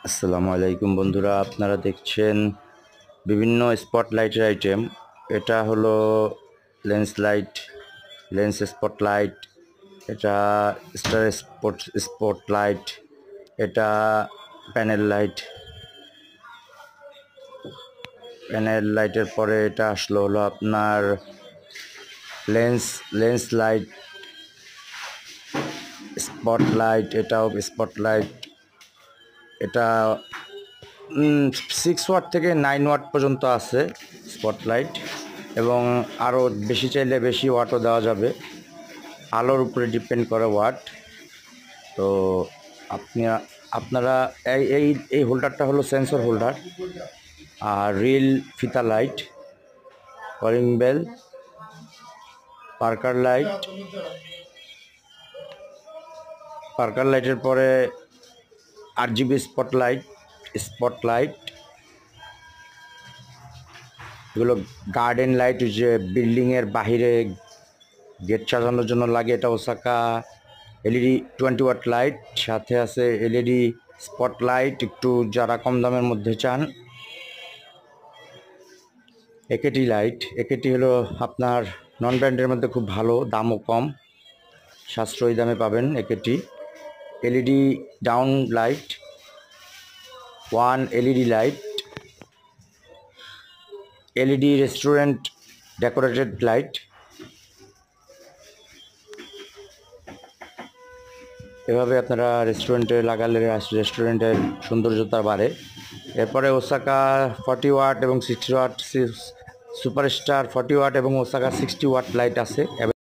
আসসালামু আলাইকুম বন্ধুরা, আপনারা দেখছেন বিভিন্ন স্পটলাইটের আইটেম। এটা হলো লেন্স লাইট, লেন্স স্পটলাইট, এটা স্টার স্পটলাইট, এটা প্যানেল লাইট। প্যানেল লাইটের পরে এটা আসলো হলো আপনার লেন্স লেন্স লাইট স্পটলাইট, এটাও স্পটলাইট। এটা 6 ওয়াট থেকে 9 ওয়াট পর্যন্ত আছে স্পটলাইট, এবং আরও বেশি চাইলে বেশি ওয়াটও দেওয়া যাবে, আলোর উপরে ডিপেন্ড করে ওয়াট। তো আপনি আপনারা এই এই এই হোল্ডারটা হলো সেন্সর হোল্ডার, আর রিল ফিতা light, calling bell, parker light. Parker লাইটের পরে RGB স্পটলাইট, এগুলো গার্ডেন লাইট, যে বিল্ডিংয়ের বাহিরে গেট সাজানোর জন্য লাগে। এটা ওসাকা LED 20 ওয়াট লাইট, সাথে আছে LED স্পটলাইট, একটু যারা কম দামের মধ্যে চান। একেটি লাইট, একেটি হলো আপনার নন ব্র্যান্ডের মধ্যে খুব ভালো, দামও কম, সাশ্রয়ী দামে পাবেন একেটি। LED down light, 1 LED light, LED restaurant decorated light. এভাবে আপনারা রেস্টুরেন্টে লাগালে রেস্টুরেন্টের সৌন্দর্যতা বাড়ে। এরপরে ওসাকা 40 ওয়াট এবং 60 ওয়াট, সুপারস্টার 40 ওয়াট এবং ওসাকা 60 ওয়াট লাইট আছে।